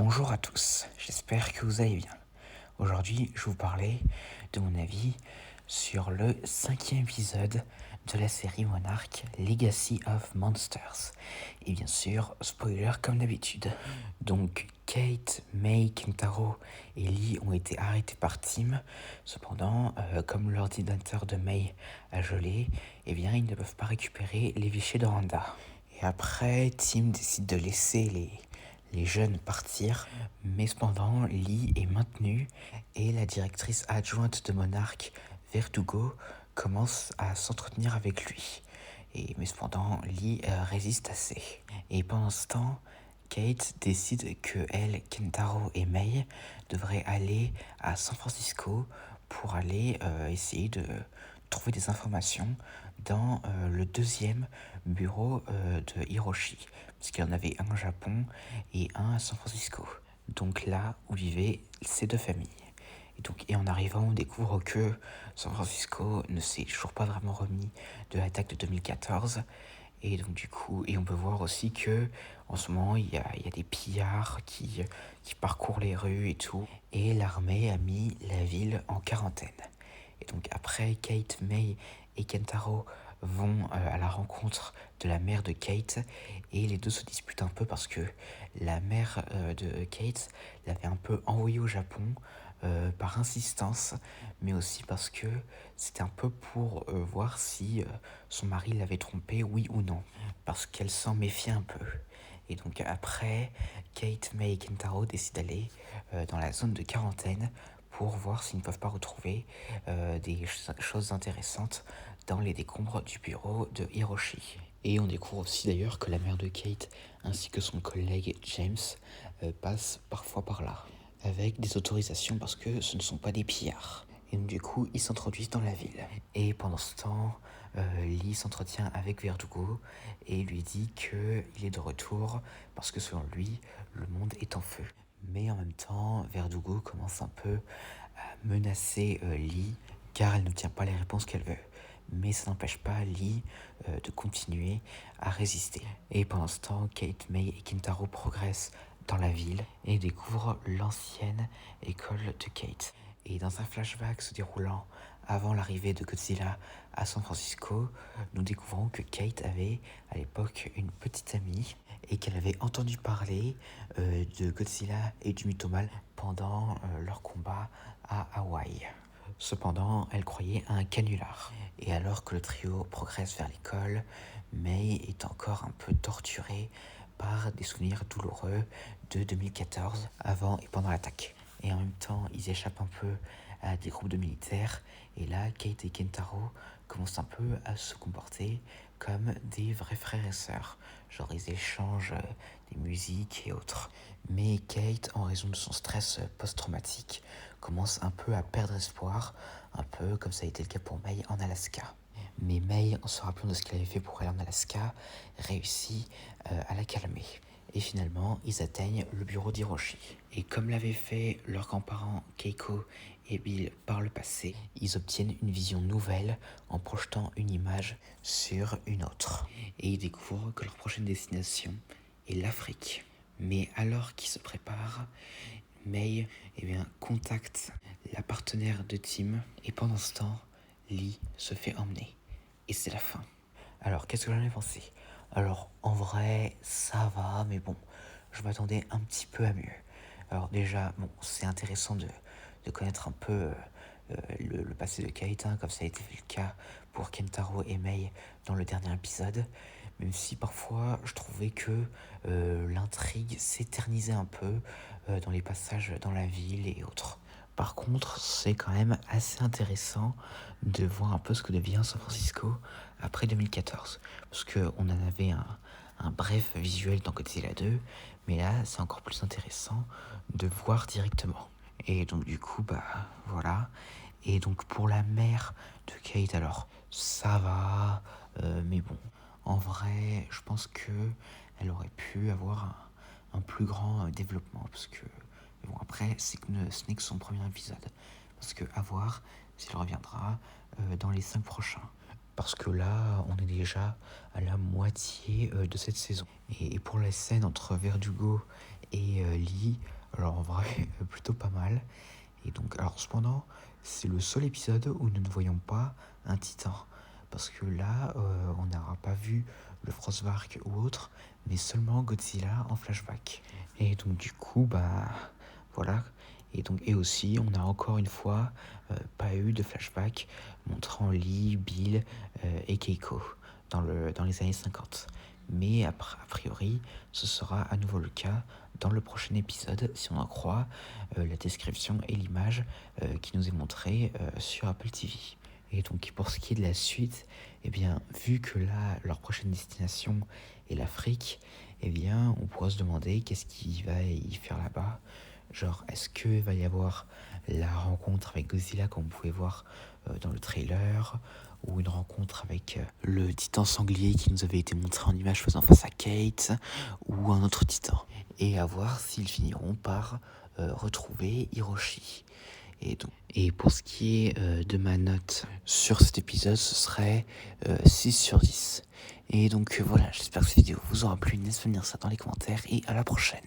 Bonjour à tous, j'espère que vous allez bien. Aujourd'hui, je vais vous parler de mon avis sur le 5e épisode de la série Monarch Legacy of Monsters. Et bien sûr, spoiler comme d'habitude. Donc, Kate, May, Kentaro et Lee ont été arrêtés par Tim. Cependant, comme l'ordinateur de May a gelé, eh bien, ils ne peuvent pas récupérer les fichiers de Randa. Et après, Tim décide de laisser les jeunes partir, mais cependant, Lee est maintenu et la directrice adjointe de Monarch, Verdugo, commence à s'entretenir avec lui. Mais cependant, Lee résiste assez. Et pendant ce temps, Kate décide que elle, Kentaro et May devraient aller à San Francisco pour aller essayer de trouver des informations dans le deuxième bureau de Hiroshi, parce qu'il y en avait un au Japon et un à San Francisco. Donc là où vivaient ces deux familles. Et en arrivant, on découvre que San Francisco ne s'est toujours pas vraiment remis de l'attaque de 2014. Et donc du coup, et on peut voir aussi que en ce moment, il y a des pillards qui parcourent les rues et tout. Et l'armée a mis la ville en quarantaine. Et donc après, Kate, May et Kentaro vont à la rencontre de la mère de Kate et les deux se disputent un peu parce que la mère de Kate l'avait un peu envoyée au Japon par insistance, mais aussi parce que c'était un peu pour voir si son mari l'avait trompée, oui ou non, parce qu'elle s'en méfiait un peu. Et donc après, Kate, May et Kentaro décident d'aller dans la zone de quarantaine pour voir s'ils ne peuvent pas retrouver des choses intéressantes dans les décombres du bureau de Hiroshi. Et on découvre aussi d'ailleurs que la mère de Kate ainsi que son collègue James passent parfois par là, avec des autorisations parce que ce ne sont pas des pillards. Et donc, du coup, ils s'introduisent dans la ville. Et pendant ce temps, Lee s'entretient avec Verdugo et lui dit qu'il est de retour parce que selon lui, le monde est en feu. Mais en même temps, Verdugo commence un peu à menacer Lee car elle n'obtient pas les réponses qu'elle veut. Mais ça n'empêche pas Lee de continuer à résister. Et pendant ce temps, Kate, May et Kentaro progressent dans la ville et découvrent l'ancienne école de Kate. Et dans un flashback se déroulant avant l'arrivée de Godzilla à San Francisco, nous découvrons que Kate avait à l'époque une petite amie et qu'elle avait entendu parler de Godzilla et du Mythomal pendant leur combat à Hawaï. Cependant, elle croyait à un canular. Et alors que le trio progresse vers l'école, May est encore un peu torturée par des souvenirs douloureux de 2014, avant et pendant l'attaque. Et en même temps, ils échappent un peu à des groupes de militaires. Et là, Kate et Kentaro commencent un peu à se comporter comme des vrais frères et sœurs. Genre, ils échangent des musiques et autres. Mais Kate, en raison de son stress post-traumatique, commence un peu à perdre espoir, un peu comme ça a été le cas pour May en Alaska. Mais May, en se rappelant de ce qu'elle avait fait pour elle en Alaska, réussit à la calmer. Et finalement, ils atteignent le bureau d'Hiroshi. Et comme l'avaient fait leurs grands-parents Keiko et Bill par le passé, ils obtiennent une vision nouvelle en projetant une image sur une autre. Et ils découvrent que leur prochaine destination est l'Afrique. Mais alors qu'ils se préparent, May contacte la partenaire de Tim et pendant ce temps, Lee se fait emmener. Et c'est la fin. Alors, qu'est-ce que j'en ai pensé? Alors, en vrai, ça va, mais bon, je m'attendais un petit peu à mieux. Alors déjà, bon, c'est intéressant de connaître un peu le passé de Kate, hein, comme ça a été le cas pour Kentaro et May dans le dernier épisode, même si parfois je trouvais que l'intrigue s'éternisait un peu dans les passages dans la ville et autres. Par contre, c'est quand même assez intéressant de voir un peu ce que devient San Francisco après 2014. Parce qu'on en avait un bref visuel dans Godzilla 2, mais là, c'est encore plus intéressant de voir directement. Et donc, du coup, bah voilà. Et donc, pour la mère de Kate, alors, ça va, mais bon, en vrai, je pense que elle aurait pu avoir un plus grand développement. Parce que, bon, après, ce n'est que son premier épisode. Parce que, à voir s'il reviendra dans les 5 prochains. parce que là, on est déjà à la moitié de cette saison. Et pour les scènes entre Verdugo et Lee, alors en vrai, plutôt pas mal. Et donc, alors cependant, c'est le seul épisode où nous ne voyons pas un titan. Parce que là, on n'aura pas vu le Frostbark ou autre, mais seulement Godzilla en flashback. Et donc du coup, bah voilà. Et aussi, on a encore une fois pas eu de flashback montrant Lee, Bill et Keiko dans les années 50. Mais a priori, ce sera à nouveau le cas dans le prochain épisode, si on en croit la description et l'image qui nous est montrée sur Apple TV. Et donc pour ce qui est de la suite, eh bien, vu que là, leur prochaine destination est l'Afrique, eh bien, on pourra se demander qu'est-ce qu'il va y faire là-bas. Genre, est-ce qu'il va y avoir la rencontre avec Godzilla, comme vous pouvez voir dans le trailer, ou une rencontre avec le titan sanglier qui nous avait été montré en image faisant face à Kate, ou un autre titan. Et à voir s'ils finiront par retrouver Hiroshi. Et pour ce qui est de ma note sur cet épisode, ce serait 6 sur 10. Et donc voilà, j'espère que cette vidéo vous aura plu. N'hésitez pas à me dire ça dans les commentaires et à la prochaine.